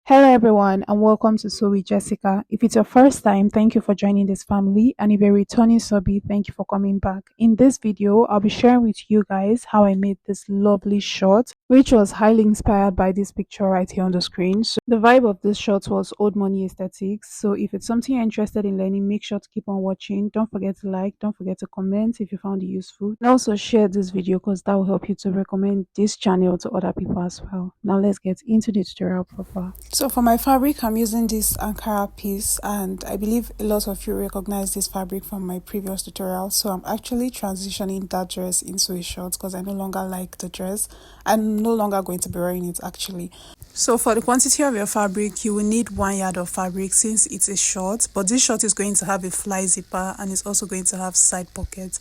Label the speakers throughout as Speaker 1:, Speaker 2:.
Speaker 1: Hello, everyone, and welcome to Sew with Jessica. If it's your first time, thank you for joining this family. And if you're a returning subby, thank you for coming back. In this video, I'll be sharing with you guys how I made this lovely short, which was highly inspired by this picture right here on the screen. So, the vibe of this short was old money aesthetics. So, if it's something you're interested in learning, make sure to keep on watching. Don't forget to like, don't forget to comment if you found it useful. And also share this video because that will help you to recommend this channel to other people as well. Now, let's get into the tutorial proper. So for my fabric, I'm using this Ankara piece, and I believe a lot of you recognize this fabric from my previous tutorial. So I'm actually transitioning that dress into a short because I no longer like the dress. I'm no longer going to be wearing it actually. So for the quantity of your fabric, you will need 1 yard of fabric since it's a short, but this short is going to have a fly zipper and it's also going to have side pockets.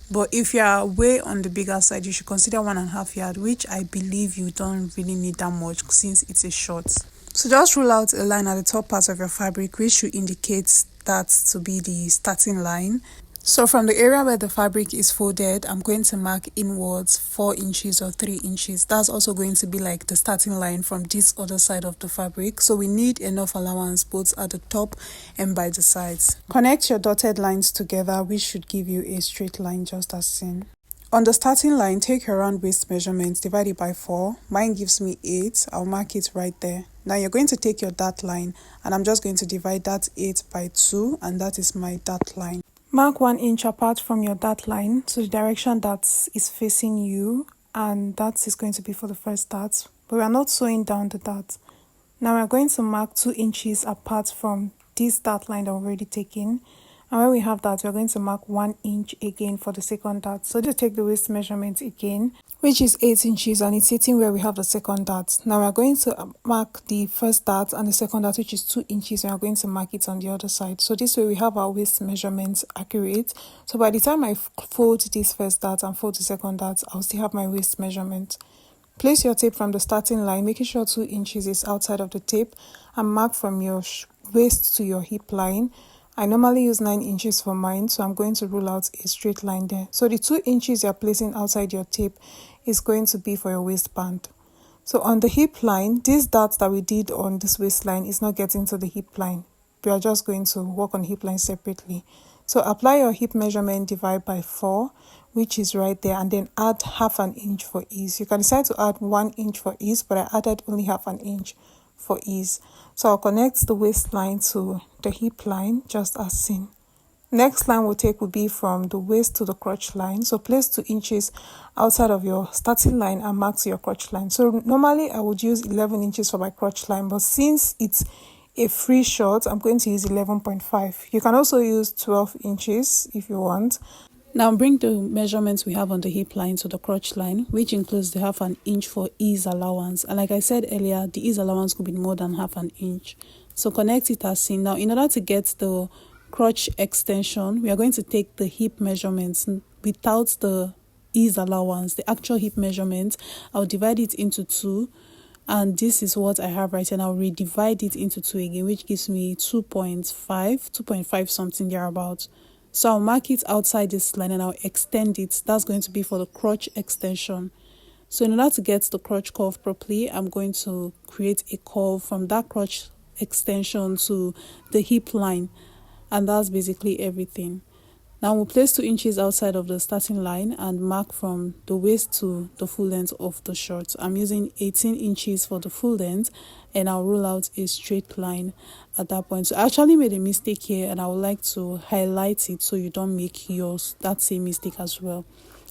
Speaker 1: But if you are way on the bigger side, you should consider 1.5 yard, which I believe you don't really need that much since it's a short. So just rule out a line at the top part of your fabric, which should indicate that to be the starting line. So from the area where the fabric is folded, I'm going to mark inwards 4 inches or 3 inches. That's also going to be like the starting line from this other side of the fabric. So we need enough allowance both at the top and by the sides. Connect your dotted lines together, which should give you a straight line just as seen. On the starting line, take your round waist measurement, divide it by 4. Mine gives me 8. I'll mark it right there. Now you're going to take your dart line, and I'm just going to divide that 8 by 2, and that is my dart line. Mark 1 inch apart from your dart line to the direction that is facing you, and that is going to be for the first dart, but we are not sewing down the dart. Now we're going to mark 2 inches apart from this dart line that we've already taken. And when we have that, we're going to mark 1 inch again for the second dart. So just take the waist measurement again, which is 8 inches, and it's sitting where we have the second dart. Now we're going to mark the first dart and the second dart, which is 2 inches, and we're going to mark it on the other side. So this way we have our waist measurements accurate. So by the time I fold this first dart and fold the second dart, I'll still have my waist measurement. Place your tape from the starting line, making sure 2 inches is outside of the tape, and mark from your waist to your hip line. I normally use 9 inches for mine, so I'm going to rule out a straight line there. So the 2 inches you're placing outside your tape is going to be for your waistband. So on the hip line, this dart that we did on this waistline is not getting to the hip line. We are just going to work on hip line separately. So apply your hip measurement, divide by 4, which is right there, and then add 1/2 inch for ease. You can decide to add 1 inch for ease, but I added only 1/2 inch for ease. So I'll connect the waistline to the hip line just as seen. Next line we'll take will be from the waist to the crotch line. So place 2 inches outside of your starting line and mark to your crotch line. So normally I would use 11 inches for my crotch line, but since it's a free short, I'm going to use 11.5. You can also use 12 inches if you want. Now bring the measurements we have on the hip line to the crotch line, which includes the 1/2 inch for ease allowance. And like I said earlier, the ease allowance could be more than 1/2 inch. So connect it as seen. Now in order to get the crotch extension, we are going to take the hip measurements without the ease allowance, the actual hip measurement. I'll divide it into 2. And this is what I have right here, and I'll redivide it into 2 again, which gives me 2.5 something thereabouts. So I'll mark it outside this line and I'll extend it. That's going to be for the crotch extension. So in order to get the crotch curve properly, I'm going to create a curve from that crotch extension to the hip line. And that's basically everything. Now we'll place 2 inches outside of the starting line and mark from the waist to the full length of the short. I'm using 18 inches for the full length, and I'll rule out a straight line at that point. So I actually made a mistake here, and I would like to highlight it so you don't make that same mistake as well.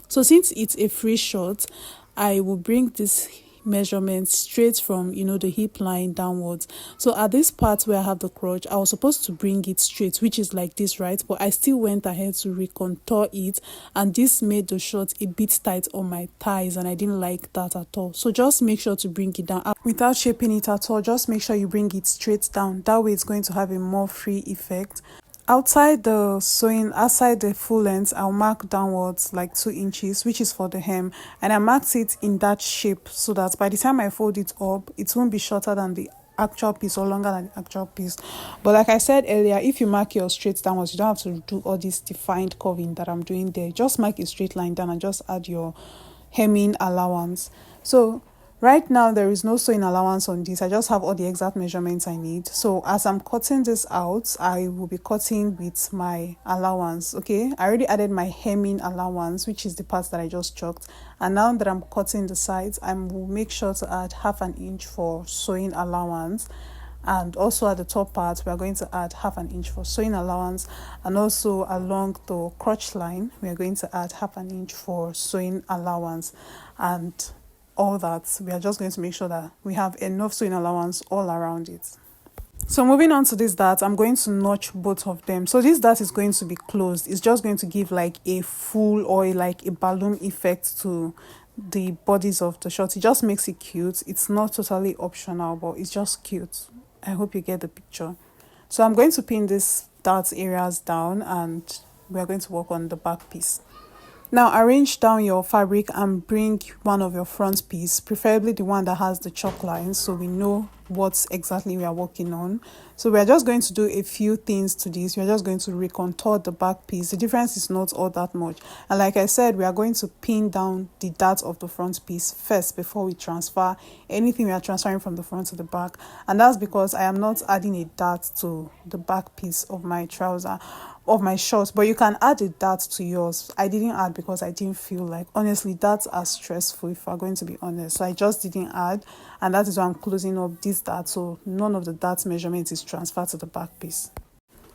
Speaker 1: So since it's a free short, I will bring this measurement straight from the hip line downwards. So at this part where I have the crotch, I was supposed to bring it straight, which is like this, right? But I still went ahead to recontour it, and this made the short a bit tight on my thighs, and I didn't like that at all. So just make sure to bring it down without shaping it at all. Just make sure you bring it straight down. That way it's going to have a more free effect. Outside the sewing, outside the full length, I'll mark downwards like 2 inches, which is for the hem, and I marked it in that shape so that by the time I fold it up, it won't be shorter than the actual piece or longer than the actual piece. But like I said earlier, if you mark your straight downwards, you don't have to do all this defined curving that I'm doing there. Just mark a straight line down and just add your hemming allowance. So Right now, there is no sewing allowance on this. I just have all the exact measurements I need. So as I'm cutting this out, I will be cutting with my allowance, okay? I already added my hemming allowance, which is the part that I just chalked. And now that I'm cutting the sides, I will make sure to add 1/2 inch for sewing allowance. And also at the top part, we are going to add 1/2 inch for sewing allowance. And also along the crotch line, we are going to add 1/2 inch for sewing allowance. And all that, we are just going to make sure that we have enough sewing allowance all around it. So moving on to this dart, I'm going to notch both of them. So this dart is going to be closed. It's just going to give like a full or like a balloon effect to the bodies of the short. It just makes it cute. It's not totally optional, but it's just cute. I hope you get the picture. So I'm going to pin these dart areas down and we are going to work on the back piece. Now arrange down your fabric and bring one of your front piece, preferably the one that has the chalk lines, so we know what exactly we are working on. So we are just going to do a few things to this. We are just going to recontour the back piece. The difference is not all that much. And like I said, we are going to pin down the dart of the front piece first before we transfer anything we are transferring from the front to the back. And that's because I am not adding a dart to the back piece of my trouser, of my shorts, but you can add a dart to yours. I didn't add because I didn't feel like, honestly, darts are stressful if I'm going to be honest, so I just didn't add, and that is why I'm closing up this dart, so none of the dart measurement is transferred to the back piece.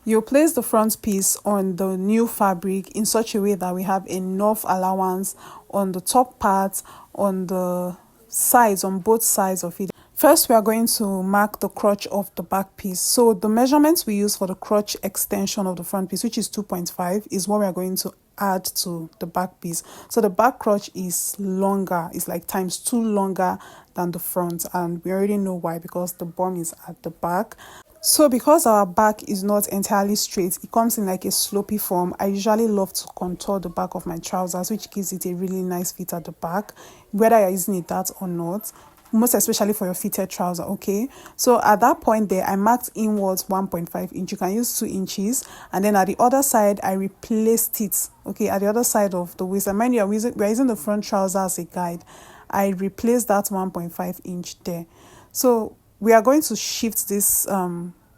Speaker 1: You place the front piece on the new fabric in such a way that we have enough allowance on the top part, on the sides, on both sides of it. First, we are going to mark the crotch of the back piece. So the measurements we use for the crotch extension of the front piece, which is 2.5, is what we are going to add to the back piece. So the back crotch is longer. It's like ×2 longer than the front. And we already know why, because the bum is at the back. So because our back is not entirely straight, it comes in like a slopey form. I usually love to contour the back of my trousers, which gives it a really nice fit at the back, whether you're using a dart or not, most especially for your fitted trouser. Okay, so at that point there, I marked inwards 1.5 inch. You can use 2 inches, and then at the other side I replaced it, okay, at the other side of the waist. And mind you, we're using the front trouser as a guide. I replaced that 1.5 inch there. So we are going to shift this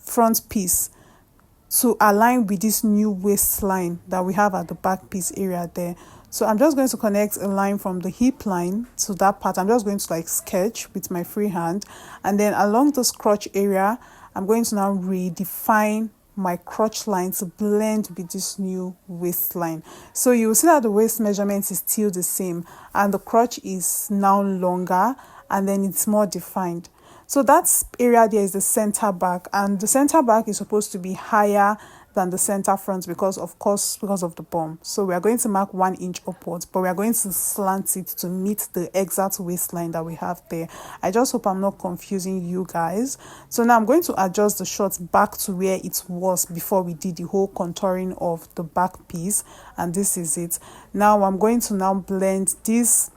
Speaker 1: front piece to align with this new waistline that we have at the back piece area there. So I'm just going to connect a line from the hip line to that part. I'm just going to like sketch with my free hand, and then along this crotch area, I'm going to now redefine my crotch line to blend with this new waistline. So you will see that the waist measurement is still the same, and the crotch is now longer, and then it's more defined. So that area there is the center back, and the center back is supposed to be higher than the center front because of the bum. So we are going to mark 1 inch upwards, but we are going to slant it to meet the exact waistline that we have there. I just hope I'm not confusing you guys. So now I'm going to adjust the shorts back to where it was before we did the whole contouring of the back piece, and this is it. Now I'm going to now blend this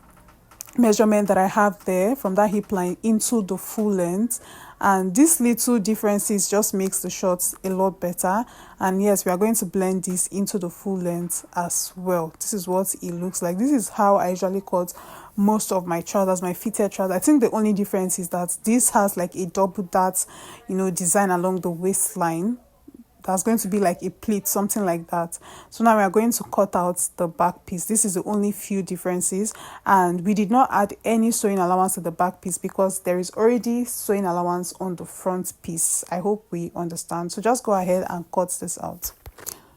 Speaker 1: measurement that I have there from that hip line into the full length, and this little differences just makes the shorts a lot better. And yes, we are going to blend this into the full length as well. This is what it looks like. This is how I usually cut most of my trousers, my fitted trousers. I think the only difference is that this has like a double dart, design along the waistline. That's going to be like a pleat, something like that. So now we are going to cut out the back piece. This is the only few differences, and we did not add any sewing allowance to the back piece because there is already sewing allowance on the front piece. I hope we understand. So just go ahead and cut this out.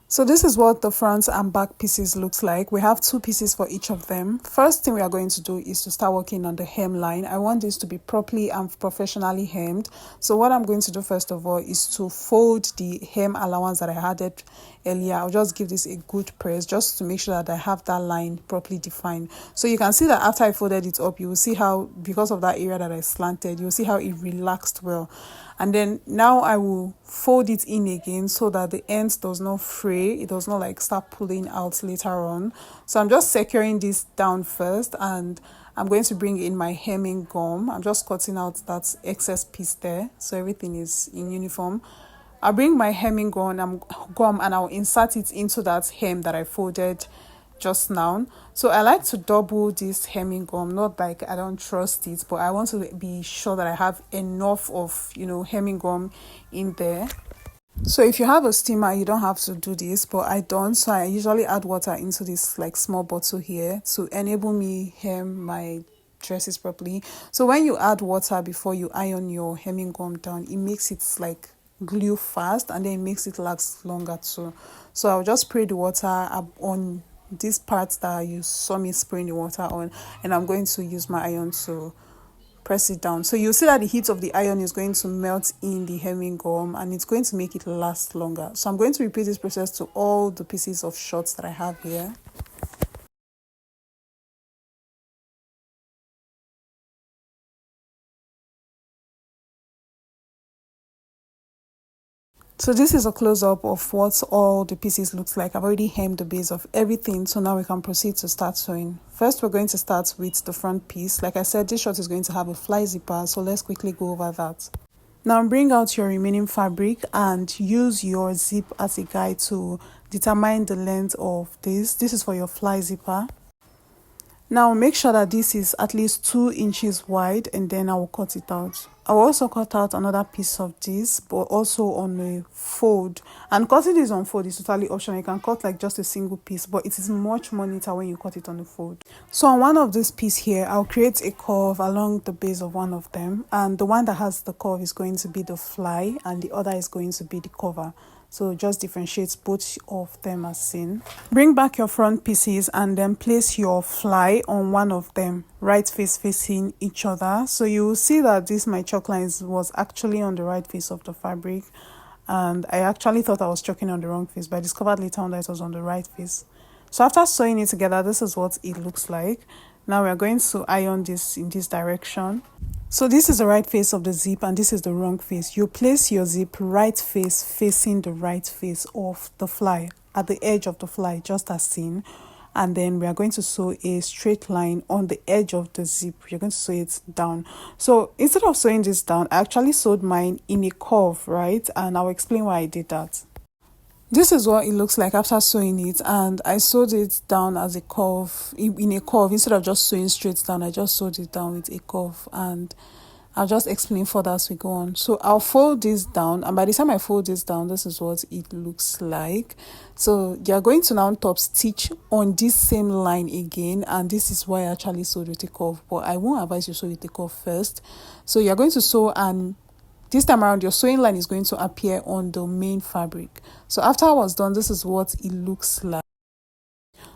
Speaker 1: So this is what the front and back pieces looks like. We have 2 pieces for each of them. First thing we are going to do is to start working on the hemline. I want this to be properly and professionally hemmed. So what I'm going to do first of all is to fold the hem allowance that I added earlier. I'll just give this a good press just to make sure that I have that line properly defined. So you can see that after I folded it up, you will see how, because of that area that I slanted, you'll see how it relaxed well. And then now I will fold it in again so that the ends does not fray. It does not like start pulling out later on. So I'm just securing this down first, and I'm going to bring in my hemming gum. I'm just cutting out that excess piece there so everything is in uniform. I'll bring my hemming gum and I'll insert it into that hem that I folded just now. So I like to double this hemming gum, not like I don't trust it, but I want to be sure that I have enough of, hemming gum in there. So if you have a steamer, you don't have to do this, but I don't. So I usually add water into this like small bottle here to enable me hem my dresses properly. So when you add water before you iron your hemming gum down, it makes it like glue fast, and then it makes it last longer too. So I'll just spray the water up on this part that you saw me spraying the water on, and I'm going to use my iron to press it down. So you'll see that the heat of the iron is going to melt in the hemming gum, and it's going to make it last longer. So I'm going to repeat this process to all the pieces of shorts that I have here. So this is a close-up of what all the pieces looks like. I've already hemmed the base of everything, so now we can proceed to start sewing. First, we're going to start with the front piece. Like I said, this short is going to have a fly zipper, so let's quickly go over that. Now bring out your remaining fabric and use your zip as a guide to determine the length of this. This is for your fly zipper. Now make sure that this is at least 2 inches wide, and then I will cut it out. I will also cut out another piece of this, but also on a fold. And cutting this on fold is totally optional. You can cut like just a single piece, but it is much more neater when you cut it on the fold. So on one of this piece here, I'll create a curve along the base of one of them, and the one that has the curve is going to be the fly, and the other is going to be the cover. So just differentiate both of them as seen. Bring back your front pieces and then place your fly on one of them, right face facing each other. So you will see that this my chalk lines was actually on the right face of the fabric, and I actually thought I was chalking on the wrong face, but I discovered later on that it was on the right face. So after sewing it together, this is what it looks like. Now we are going to iron this in this direction. So this is the right face of the zip, and this is the wrong face. You place your zip right face facing the right face of the fly, at the edge of the fly, just as seen. And then we are going to sew a straight line on the edge of the zip. You're going to sew it down. So instead of sewing this down, I actually sewed mine in a curve, right? And I'll explain why I did that. This is what it looks like after sewing it, and I sewed it down as a curve, in a curve. Instead of just sewing straight down, I just sewed it down with a curve, and I'll just explain further as we go on. So I'll fold this down, and by the time I fold this down, this is what it looks like. So you're going to now top stitch on this same line again, and this is why I actually sewed with a curve, but I won't advise you sew with a curve first. So you're going to sew, and this time around your sewing line is going to appear on the main fabric. So after I was done, this is what it looks like.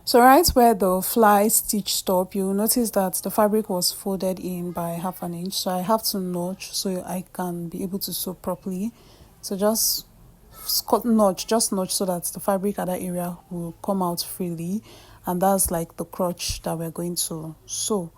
Speaker 1: So right where the fly stitch stop, you'll notice that the fabric was folded in by 1/2 inch. So I have to notch so I can be able to sew properly. So just notch so that the fabric at that area will come out freely. And that's like the crotch that we're going to sew.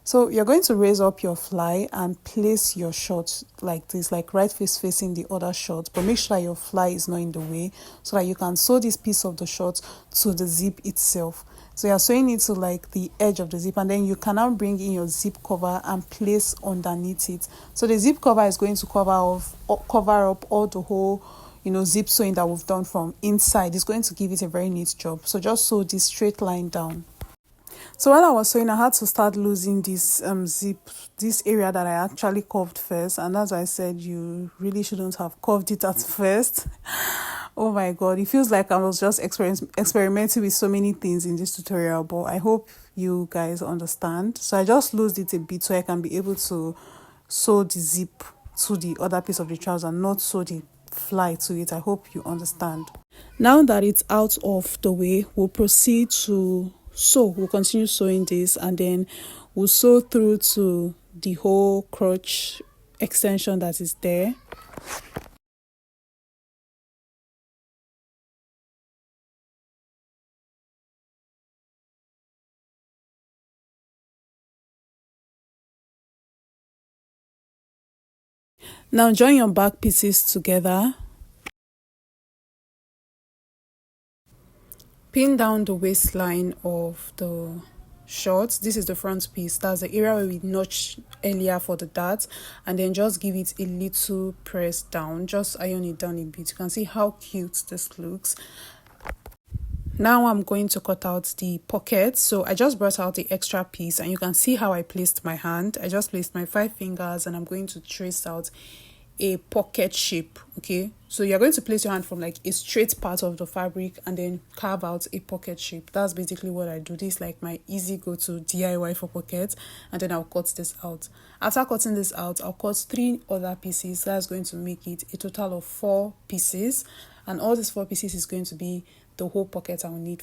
Speaker 1: So you're going to raise up your fly and place your short like this, like right face facing the other short, but make sure your fly is not in the way so that you can sew this piece of the short to the zip itself. So you're sewing it to like the edge of the zip, and then you can now bring in your zip cover and place underneath it. So the zip cover is going to cover up all the whole zip sewing that we've done from inside. It's going to give it a very neat job. So just sew this straight line down. So while I was sewing, I had to start losing this zip, this area that I actually curved first, and as I said, you really shouldn't have curved it at first. Oh my god, it feels like I was just experimenting with so many things in this tutorial, but I hope you guys understand. So I just loosed it a bit so I can be able to sew the zip to the other piece of the trouser, not sew the fly to it. I hope you understand. Now that it's out of the way, we'll proceed to sew. We'll continue sewing this, and then we'll sew through to the whole crotch extension that is there. Now join your back pieces together. Pin down the waistline of the shorts. This is the front piece. That's the area where we notched earlier for the dart, and then just give it a little press down. Just iron it down a bit. You can see how cute this looks. Now I'm going to cut out the pocket. So I just brought out the extra piece and you can see how I placed my hand. I just placed my 5 fingers and I'm going to trace out a pocket shape. Okay, so you're going to place your hand from like a straight part of the fabric and then carve out a pocket shape. That's basically what I do. This is like my easy go-to DIY for pockets, and then I'll cut this out. After cutting this out, I'll cut 3 other pieces. That's going to make it a total of 4 pieces, and all these 4 pieces is going to be the whole pocket I'll need.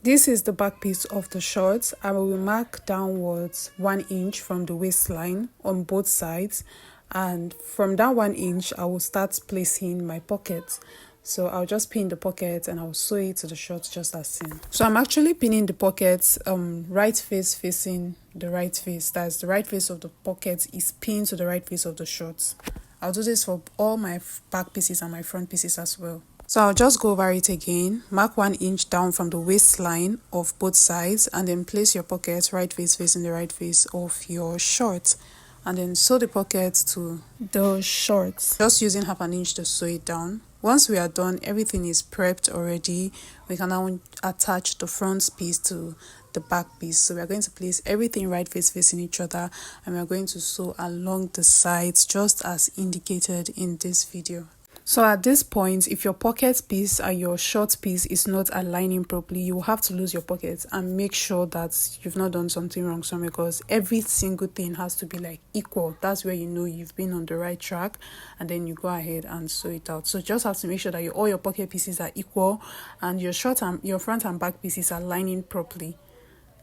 Speaker 1: This is the back piece of the shorts. I will mark downwards 1 inch from the waistline on both sides, and from that 1 inch I will start placing my pockets. So I'll just pin the pocket and I'll sew it to the shorts just as seen. So I'm actually pinning the pockets right face facing the right face. That's the right face of the pocket is pinned to the right face of the shorts. I'll do this for all my back pieces and my front pieces as well. So I'll just go over it again, mark 1 inch down from the waistline of both sides, and then place your pocket right face facing the right face of your shorts, and then sew the pocket to the shorts, just using half an inch to sew it down. Once we are done, everything is prepped already. We can now attach the front piece to the back piece. So we are going to place everything right face facing each other, and we are going to sew along the sides just as indicated in this video. So at this point, if your pocket piece and your short piece is not aligning properly, you will have to lose your pocket and make sure that you've not done something wrong somewhere, because every single thing has to be like equal. That's where you know you've been on the right track, and then you go ahead and sew it out. So just have to make sure that all your pocket pieces are equal and your front and back pieces are lining properly.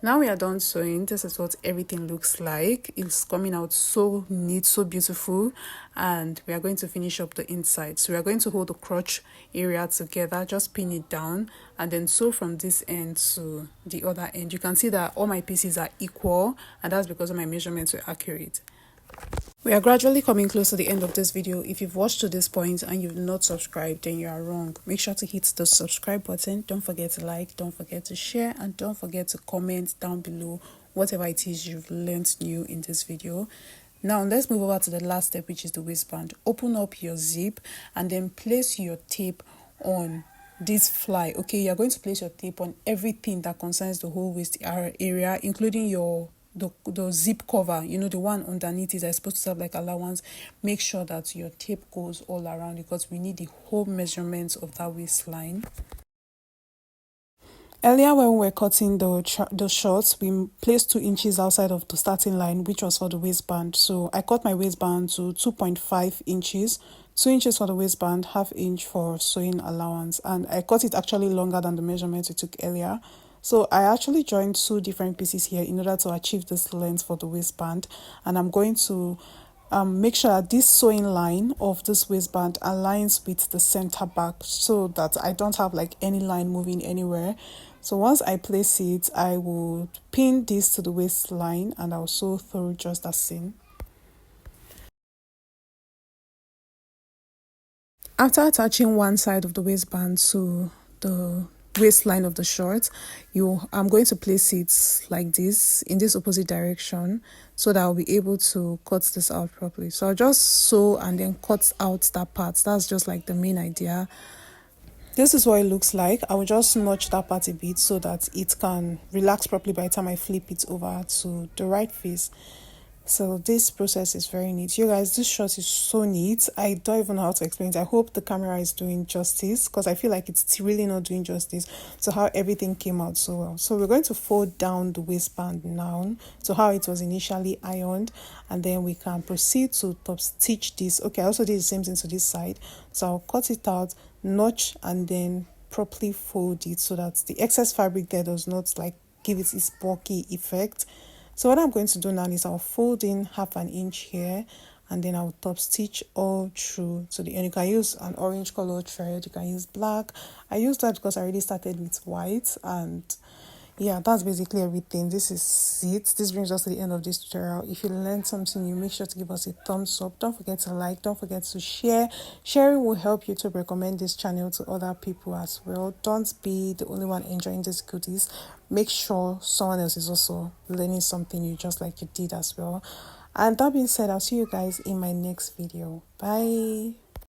Speaker 1: Now we are done sewing. This is what everything looks like. It's coming out so neat, so beautiful, and we are going to finish up the inside. So we are going to hold the crotch area together, just pin it down, and then sew from this end to the other end. You can see that all my pieces are equal, and that's because my measurements were accurate. We are gradually coming close to the end of this video. If you've watched to this point and you've not subscribed, then you are wrong. Make sure to hit the subscribe button. Don't forget to like, don't forget to share, and don't forget to comment down below whatever it is you've learned new in this video. Now let's move over to the last step, which is the waistband. Open up your zip and then place your tape on this fly. Okay, you're going to place your tape on everything that concerns the whole waist area, including the zip cover, you know, the one underneath is supposed to have like allowance. Make sure that your tape goes all around, because we need the whole measurements of that waistline. Earlier when we were cutting the shorts, we placed 2 inches outside of the starting line, which was for the waistband. So I cut my waistband to 2.5 inches, 2 inches for the waistband, ½ inch for sewing allowance, and I cut it actually longer than the measurements we took earlier. So I actually joined 2 different pieces here in order to achieve this length for the waistband, and I'm going to make sure that this sewing line of this waistband aligns with the center back, so that I don't have like any line moving anywhere. So once I place it, I will pin this to the waistline and I'll sew through just as seen. After attaching one side of the waistband to the waistline of the short, I'm going to place it like this in this opposite direction, so that I'll be able to cut this out properly. So I'll just sew and then cut out that part. That's just like the main idea. This is what it looks like. I will just notch that part a bit so that it can relax properly by the time I flip it over to the right face. So this process is very neat. You guys, this short is so neat. I don't even know how to explain it. I hope the camera is doing justice, because I feel like it's really not doing justice to how everything came out so well. So we're going to fold down the waistband now to how it was initially ironed, and then we can proceed to top stitch this. Okay, I also did the same thing to this side. So I'll cut it out, notch, and then properly fold it so that the excess fabric there does not like give it this bulky effect. So what I'm going to do now is I'll fold in ½ an inch here, and then I'll top stitch all through to the end. You can use an orange color thread, you can use black. I used that because I already started with white, and yeah, that's basically everything. This is it. This brings us to the end of this tutorial. If you learned something new, make sure to give us a thumbs up. Don't forget to like, don't forget to share. Sharing will help you to recommend this channel to other people as well. Don't be the only one enjoying these goodies. Make sure someone else is also learning something new just like you did as well. And that being said, I'll see you guys in my next video. Bye.